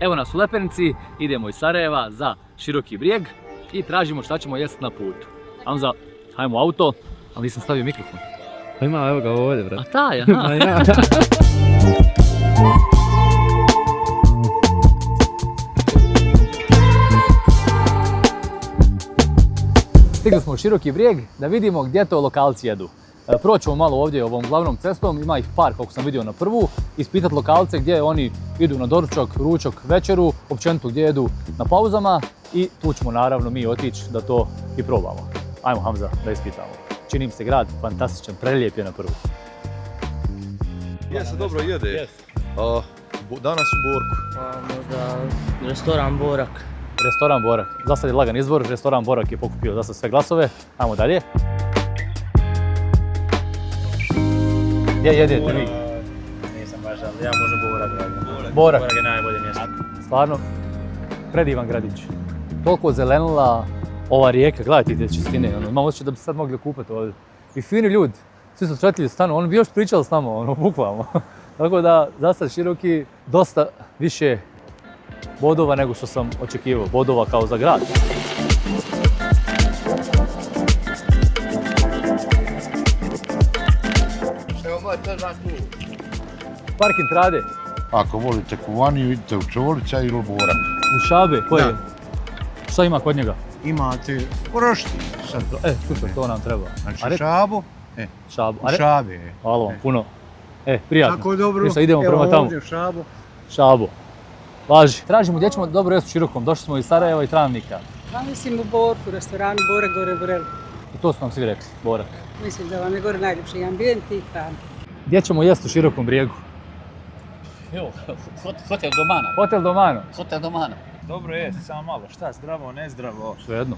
Evo nas u Lepenici, idemo iz Sarajeva za Široki Brijeg i tražimo šta ćemo jesti na putu. Hamza, hajmo u auto, ali nisam stavio mikrofon. Pa ima, evo ga ovdje, brate. A taj, aha. A ja. Stigli smo u Široki Brijeg da vidimo gdje to lokalci jedu. Prvo ćemo malo ovdje ovom glavnom cestom, ima ih par kako sam vidio na prvu, ispitati lokalce gdje oni idu na doručak, ručak, večeru, općenito gdje jedu na pauzama i tu ćemo naravno mi otići da to i probamo. Ajmo Hamza da ispitamo. Čini mi se grad fantastičan, prelijep je na prvu. Gdje se dobro jede? Danas u Borku. Možda restoran Borak. Restoran Borak. Za sad je lagan izbor, restoran Borak je pokupio za sad sve glasove. Ajmo dalje. Gdje jedete vi? Nisam baš, ali ja možda Borak. Borak. Borak je najbolje mjesto. Stvarno, predivan gradić. Toliko zelenila ova rijeka, gledajte te čistine. Imam osjećaj da bi sad mogli kupati ovdje. I fini ljudi, svi su sretili stanu, oni bi još pričali s nama, bukvalno. Tako da, za sad Široki dosta više bodova nego što sam očekivao. Bodova kao za grad. Park Intrade. Ako volite kuvaniju, idite u Čvorića ili u Borak. U Šabe, koje je? Šta ima kod njega? Imate rošti. Super, to nam treba. Znači Šabu, Šabu. u Šabi. Hvala vam, puno. Prijatno. Tako dobro. Ništa, idemo prema tamo. Ovdje u Šabu. Šabu. Važi. Tražimo gdje ćemo dobro jesti u Širokom. Došli smo iz Sarajeva i Travnika. Ja mislim u Borku, restoranu Borak gore Borel. I to su nam svi rekli, Borak. Mislim da vam je gore najljepši ambijent i hrana. Gdje ćemo jesti u Širokom Brijegu? Evo, hotel Domana. Hotel Domano. Hotel Domana. Dobro je, samo malo. Šta, zdravo, nezdravo? Svejedno.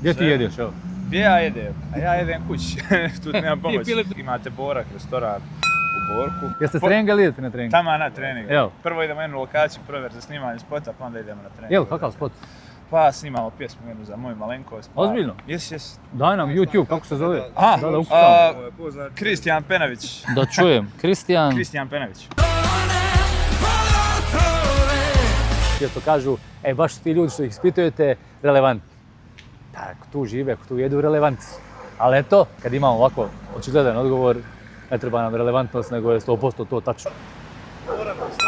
Gdje ti jedeš, evo? Gdje ja jedem? A ja jedem kući. Tu nemam pomoć. Imate Borak, restoran u Borku. Jeste s treninga ili idete na trening? Tamo na trening. Evo. Prvo idemo jednu lokaciju, provjer za snimanje spota, pa onda idemo na trening. Jel, kakav spot? Pa snimamo pjesmu jednu za moju malenkost. Ozbiljno? Jes. Daj nam YouTube, kako se zove? Da ukucam. Kristijan Penavić. Da čujem. Kristijan Penavić. Često kažu, baš su ti ljudi što ih ispitujete relevantni. Ako tu žive, ako tu jedu, relevantni su. Ali eto, kad imamo ovako očigledan odgovor, ne treba nam relevantnost, nego je 100% to tačno.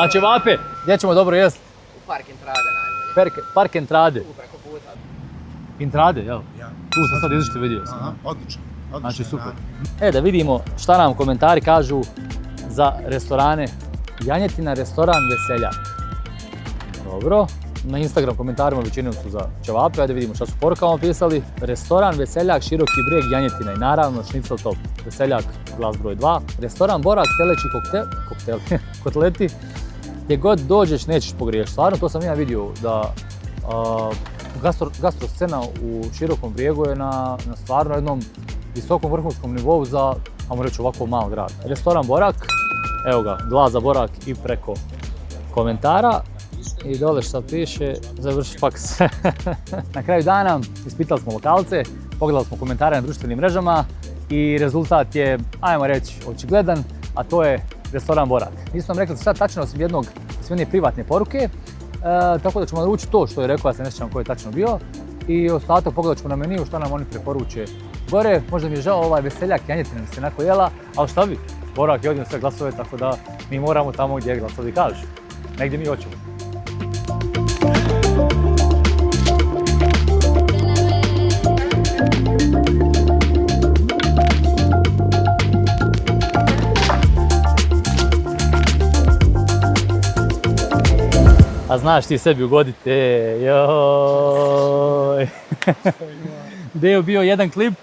A ćevape, gdje ćemo dobro jesti? U Park Intrade najbolje. Park Intrade. Tu preko puta. Intrade, jel? Ja. Tu sam sad izašli, vidio sam. Aha, odlično. Znači super. Da vidimo šta nam komentari kažu za restorane. Janjetina, restoran Veseljak. Dobro. Na Instagram komentarima većinom su za ćevape, ajde vidimo šta su porukama pisali. Restoran Veseljak, Široki Brijeg, Janjetina i naravno šnicel top. Veseljak, glas broj 2. Restoran Borak, teleći kotleti. Gdje god dođeš nećeš pogriješiti. Stvarno to sam ja vidio da gastro scena u Širokom Brijegu je na stvarno jednom visokom vrhunskom nivou za, ajmo reći, ovako mal grad. Restoran Borak, evo ga, glas za Borak i preko komentara. I dole što piše, završi faks. Na kraju dana ispitali smo lokalce, pogledali smo komentare na društvenim mrežama i rezultat je, ajmo reći, očigledan, a to je restoran Borak. Nismo nam rekli šta tačno osim jedne privatne poruke, tako da ćemo naručiti to što je rekao, ja se ne sjećam ko je tačno bio. I ostatak pogledat ćemo na meniju šta nam oni preporuče gore. Možda mi je žao ovaj Veseljak, janjetina mi se onako jela, ali šta bi? Borak je odnio sve glasove, tako da mi moramo tamo gdje glasovi kažu. Negdje mi hoćemo. A znaš ti sebi ugodite, joj. Gdje je bio jedan klip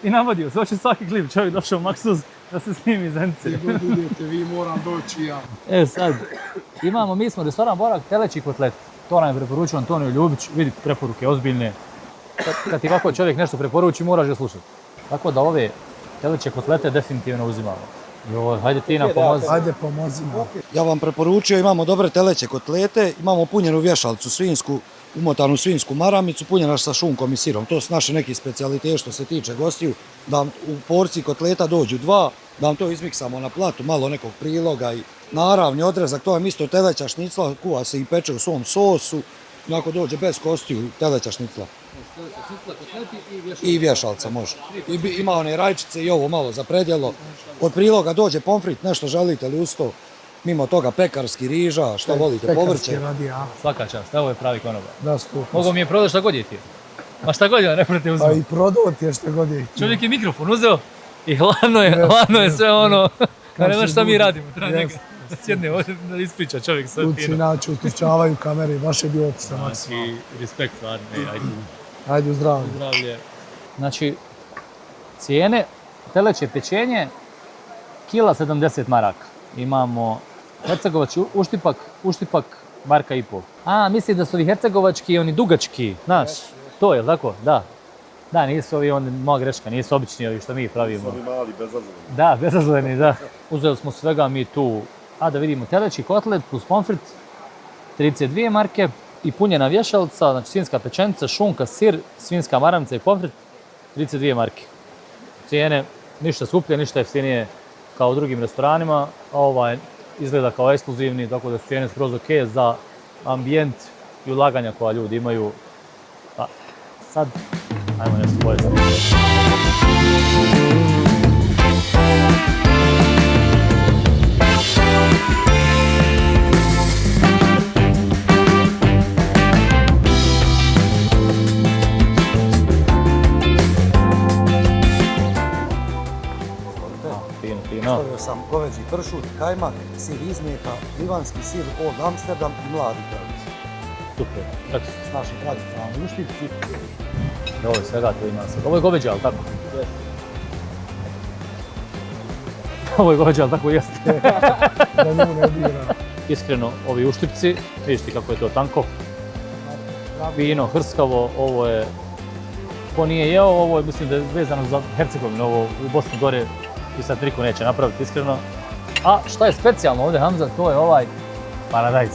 i navodio, zvuči svaki klip, čovjek došao u Maksuz da se snimi Zence. Gdje god idete, vi moram doći ja. Sad, mi smo restoran Borak, teleći kotlet. To nam je preporučio Antonio Ljubić, vidi preporuke ozbiljne. Kad ti ovako čovjek nešto preporuči, moraš ga slušati. Tako da ove teleće kotlete definitivno uzimamo. Joj, hajde ti nam pomozi. Ajde pomozimo. Ja vam preporučio, imamo dobre teleće kotlete, imamo punjenu vješalicu svinjsku, umotanu svinjsku maramicu, punjena sa šunkom i sirom. To su naši neki specijaliteti što se tiče gostiju, da vam u porciji kotleta dođu 2, da vam to izmiksamo na platu, malo nekog priloga i naravni odrezak, to vam isto teleća šnicla, kuva se i peče u svom sosu, onako dođe bez kostiju teleća šnicla. I vješalca može. Ima one rajčice i ovo malo za predjelo. Od priloga dođe pomfrit, nešto želite li uz to. Mimo toga pekarski, riža, šta volite, povrće. Svaka čast, ovo je pravi konobar. Da, 100%. Mogu mi je prodati šta god je ti. Ma šta god je, ne prate uzmem. Pa i prodao ti je šta god je. Čovjek je mikrofon uzeo i hladno je sve ono. Ne znaš šta mi radimo, treba neka da sjedne ovdje da ispriča čovjek sve Luci fino. inače ustručavaju kamere, baš je bio opšte maksimalno. Znači, respekt stvarno, ajde. Ajde u zdravlje. Zdravlje. Znači, cijene, teleće pečenje, kila 70 maraka. Imamo hercegovački uštipak marka i pol. A, misli da su ovi hercegovački i oni dugački, znaš, to je tako? Da. Da, nisu ovi, moja greška, nisu obični ovi što mi pravimo. Su oni mali, bezazleni. Da, bezazleni, da. Uzeli smo svega mi tu, da vidimo, teleći kotlet plus pomfrit, 32 marke i punjena vješalica, znači svinjska pečenica, šunka, sir, svinjska maramica i pomfrit, 32 marke. Cijene, ništa skuplje, ništa jeftinije kao u drugim restoranima, ovaj izgleda kao ekskluzivni, tako da su cijene skroz ok za ambijent i ulaganja koja ljudi imaju. Pa, sad, ajmo nešto pojesti. Stavio sam goveđi pršut, kajmak, sir izmjeka, livanski sir, Old Amsterdam i mladi krvic. Super. S našim tradicionalnim uštipci. Ovo je svega to ima se. Ovo je goveđe, ali tako? Ovo je goveđe, ali tako jeste. Da nju ne dira. Iskreno, ovi uštipci, vidiš ti kako je to tanko. Fino, hrskavo, ovo je... Ko nije jeo, ovo je, mislim da je vezano za Hercegovinu, ovo u Bosni gore i sad niko neće napraviti, iskreno. A šta je specijalno ovdje, Hamza, to je ovaj paradajz.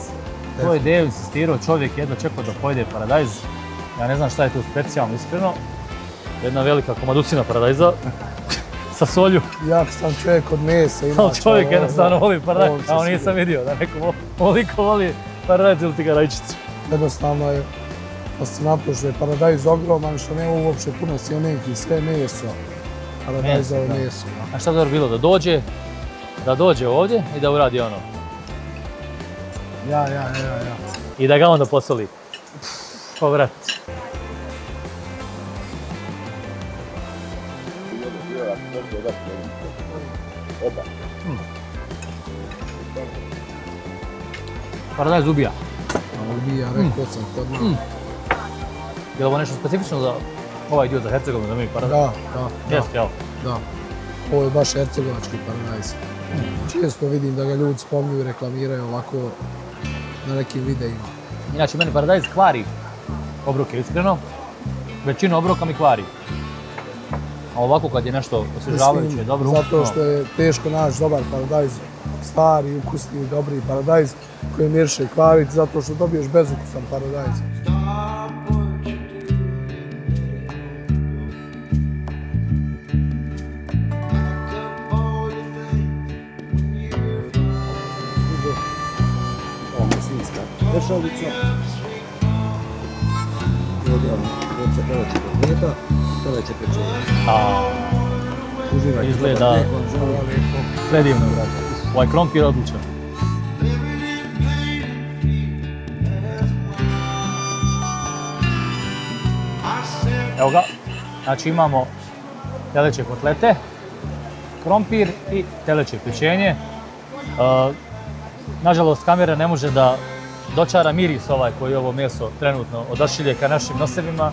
To je Dejo insistirao, čovjek jedva čekao da pojede paradajz. Ja ne znam šta je tu specijalno, iskreno. Jedna velika komaducina paradajza sa solju. Jak sam čovjek od mesa, inače. Ali čovjek jednostavno voli paradajz, a on nisam vidio da neko ovoliko voli paradajz ili ti ga rajčicu. Jednostavno je fascinantno što je paradajz ogroman, što nema uopće puno sjemenki, sve meso. Paradajzovo meso. A šta bi dobro bilo da dođe ovdje i da uradi ono. Ja. I da ga onda posoli. Povrat. Paradajz ubija. Ubija, rekao sam kod nas. Je li ovo nešto specifično za ovaj dio za Hercegovinu, da mi paradajz? Da. Jeste, jel? Da. Ovo je baš hercegovački paradajz. Često vidim da ga ljudi spominju i reklamiraju ovako na nekim videima. Inače, meni paradajz kvari obroke, iskreno. Većinu obroka mi kvari. A ovako kad je nešto osvježavajuće, dobro ukusno. Zato što je teško naći dobar paradajz, stari, ukusni, dobri paradajz koji miriše kvariti, zato što dobiješ bezukusan paradajz. Vješalica. Ovdje vam teleće kotleta, teleće pečenje. Uživajte. Izgleda predivno, brate. Ovaj krompir je odličan. Evo ga, znači imamo teleće kotlete, krompir i teleće pečenje. Nažalost, kamera ne može da dočara miris ovaj koji ovo meso trenutno odašilje ka našim nosevima,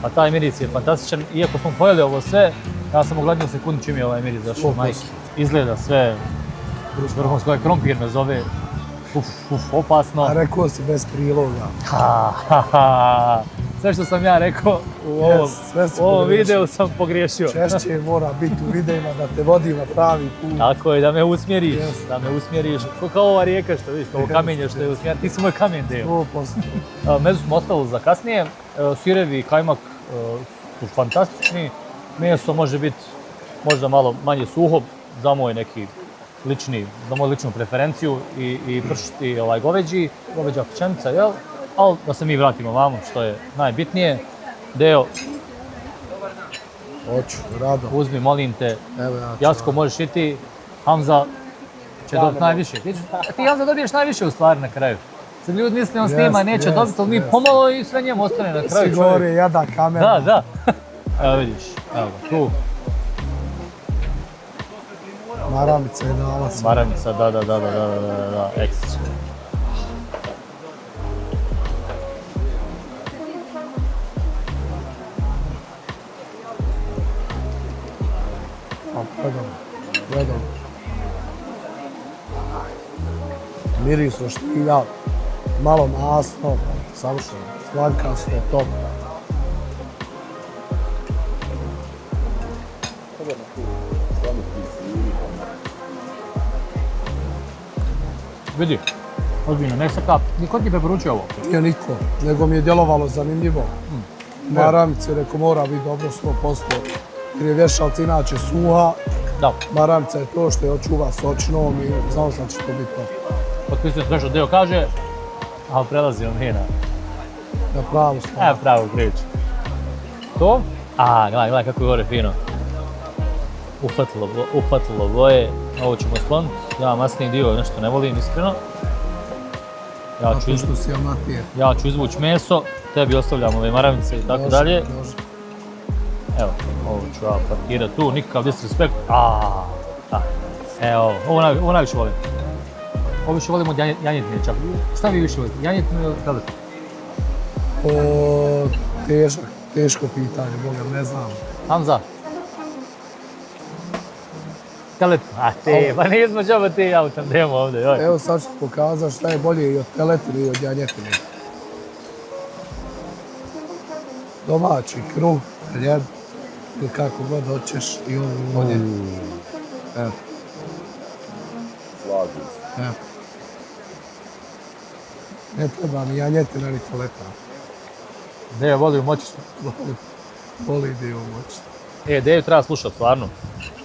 a taj miris je fantastičan. Iako smo pojeli ovo sve, ja sam u gladnju sekundi čim je ovaj miris došao, majke. Izgleda sve vrhunsko, ovaj krompir me zove, opasno. A rekao si bez priloga. Sve što sam ja rekao u ovom videu sam pogriješio. Češće mora biti u videima da te vodi na pravi put. Tako je, da me usmjeriš, kao ova rijeka što vidiš, kao kamenje što je usmjeren, ti si moj kamen deo. 100%. Mezu smo ostavili za kasnije, sirevi i kajmak su fantastični, meso može biti možda malo manje suho za moj neki za moju ličnu preferenciju i pršti goveđa pečenica, jel? Ali da se mi vratimo vamo, što je najbitnije. Deo, Hoću, rado. uzmi, molim te, Evo ja ću. Jasko možeš i ti, Hamza će dobiti najviše. Ti Hamza dobiješ najviše u stvari na kraju. Sad ljudi misle on snima, neće dobiti, ali mi pomalo i sve njemu ostane na kraju. Si govori, jada kamera. Da. Evo vidiš, evo ga, tu. Maramica je dala sve. Maramica, da, ekstra. Gledam. Miris roštilja, malo masno, savršeno, slankasto, top. Vidi, ozbiljno, nek se kap. Niko ti preporučio ovo? Nije niko, nego mi je djelovalo zanimljivo. Maramice, rekao, mora biti dobro 100%, jer je vješalca inače suha. Da. Maramica je to što je očuva sočnom i znao sam da će to biti to. Potpisujem sve što Deo kaže, ali prelazimo mi Na pravu stvar. pravu priču. To? Gledaj kako je gore fino. Ufatilo boje, ovo ćemo skloniti. Ja masni dio nešto ne volim, iskreno. Ja ću izvući meso, tebi ostavljam ove maramice i tako dalje. Evo, ovo ću ja parkirati tu, nikakav disrespekt. Evo, ovo najviše volim. Ovo više volim od janjetine čak. Šta vi više volite, janjetinu ili teletinu? Teško pitanje, Boga, ne znam. Hamza? Teletinu, pa nismo džaba ti autom, idemo ovdje, joj. Evo sad ću ti pokazati šta je bolje i od teletine i od janjetine. Domaći kruh, ljeb, ili kako god hoćeš i ovo bolje. Evo. Evo. Ne treba ni janjetina ni teletina. Dejo voli umočiti. Voli dio umočiti. Dejo treba slušati, stvarno.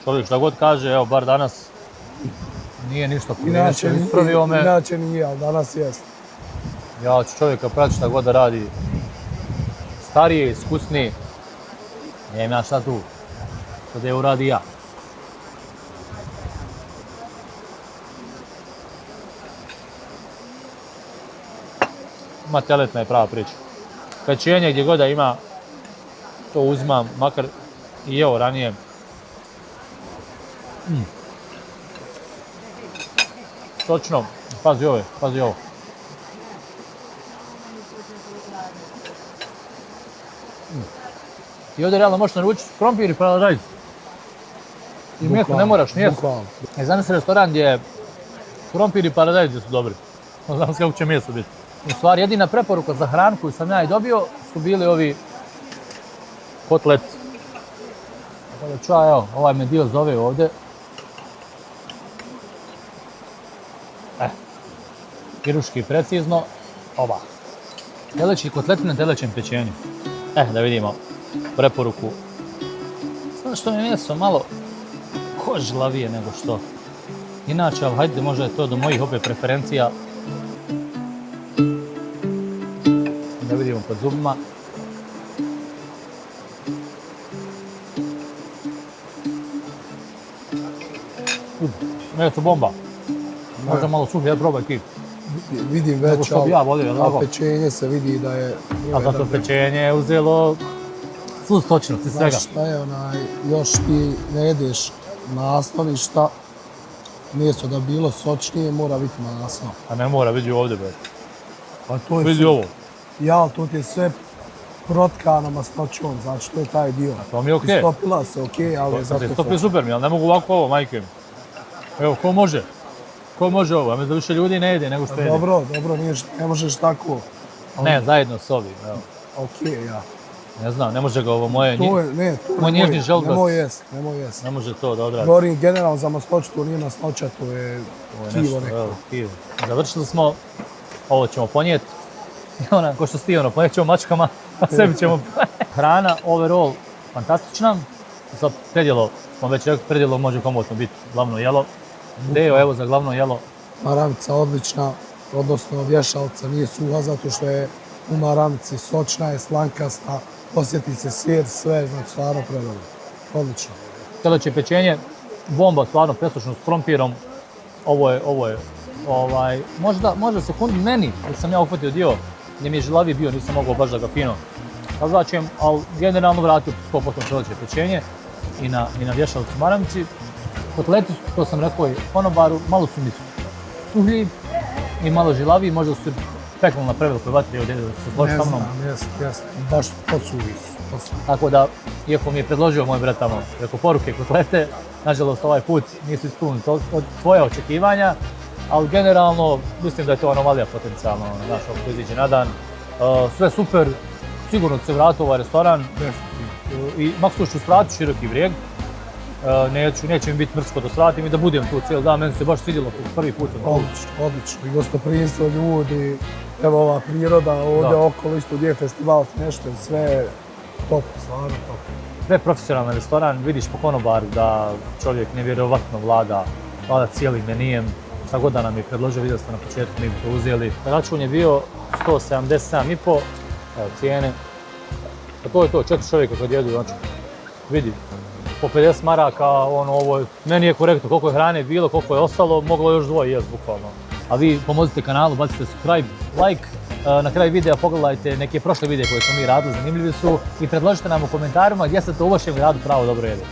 Čovjek šta god kaže, evo, bar danas nije ništa pogriješio, ispravio me. Inače nije, ali danas jest. Ja ću čovjeka pratiti šta god da radi. Starije, iskusniji. Nijem ja šta tu. Što Dejo uradi ja. Ma teletna je prava priča. Pečenje gdje god da ima, to uzmam, makar i evo ranije. Točno, pazi ovo. I ovdje realno možeš naručiti krompir i paradajz. I mjesto ne moraš, nije. Znam se restoran gdje krompir i paradajz su dobri. Ne znam kako će mjesto biti. U stvari, jedina preporuka za hranu koju sam ja i dobio su bili ovi kotleti. Tako da ću ja, evo, ovaj me dio zove ovdje. Kirurški precizno, ova. Teleći kotleti na telećem pečenju. Da vidimo preporuku. Sada što mi je mjesto malo kožlavije nego što. Inače, ali hajde, možda je to do mojih opet preferencija. Da vidimo pod zubima. Meso bomba. Možda malo suhi, ja probaj ti. Vidim već, a pečenje se vidi da je... A zato pečenje je uzelo svu stočnost i svega. Znaš šta je još ti ne jedeš masno ništa, meso da bilo sočnije mora biti masno. A ne mora, vidi ovdje, bre. Pa to je vidi ovo. Ja, to ti je sve protkano masnoćom, znači to je taj dio. A to mi je okej. Istopila se okej, ali je zato sočnije. Istopili super mi, ali ne mogu ovako ovo, majke mi. Evo, ko može? Ko može ovo? Ja mislim da više ljudi ne jede nego što jede. Dobro, ne možeš tako. Ne, zajedno s ovim, evo. okej, ja. Ne znam, ne može ga ovo moje... To je, ne, to Moj nježni želudac. nemoj jest. Ne može to da odradi. Govorim generalno za masnoću, to nije masnoća, to je kivo neko. Evo, kivo. Završili smo, ovo ćemo ponijeti. I ona, ko što ste ono, ponijet ćemo mačkama, a sebi ćemo... Hrana, overall, fantastična. Sad predjelo, smo već rekli, predjelo može komotno biti glavno jelo. Deo, evo za glavno jelo. Maramica odlična, odnosno vješalca nije suha zato što je u maramici sočna je, slankasta, osjeti se sir, sve, znači stvarno predobro. Odlično. Teleće pečenje, bomba, stvarno presušno s krompirom. Ovo je, možda sekundi meni, jer sam ja uhvatio dio gdje mi je žilaviji bio, nisam mogao baš da ga fino razlačujem, ali generalno vratio 100% teleće pečenje i na vješalcu maramici. Kotleti, to sam rekao i konobaru, malo su mi suhlji i malo žilaviji, možda su se pekli na prevelikoj vatri, evo djedo se složi sa mnom. Ne znam, jest, baš posuvi su. Tako da, iako mi je predložio moj brat tamo preko poruke kotlete, nažalost ovaj put nisu ispunili od tvoje očekivanja, ali generalno mislim da je to anomalija potencijalno, znaš, ako iziđe na dan. Sve super, sigurno će se vratiti u ovaj restoran i maksimum ću svrati Široki Brijeg. Neće mi biti mrsko da svratim i da budem tu cijeli dan, meni se baš svidjelo prvi put. Odlično. I gostoprimstvo, ljudi, evo ova priroda ovdje okolo, isto gdje je festival smješten, sve top, stvarno top. Preprofesionalan restoran, vidiš po konobaru da čovjek nevjerovatno vlada cijelim menijem. Šta god da nam je predložio, vidjeli smo na početku, mi bi to uzeli. Račun je bio 177,5, evo cijene. A to je to, 4 čovjeka kad jedu, znači vidi. Po 50 maraka, meni je korektno koliko je hrane bilo, koliko je ostalo, moglo još dvoje jest bukvalno. A vi pomozite kanalu, bacite subscribe, like, na kraju videa pogledajte neke prošle videe koje smo mi radili, zanimljivi su i predložite nam u komentarima gdje se to u vašem gradu pravo dobro jede.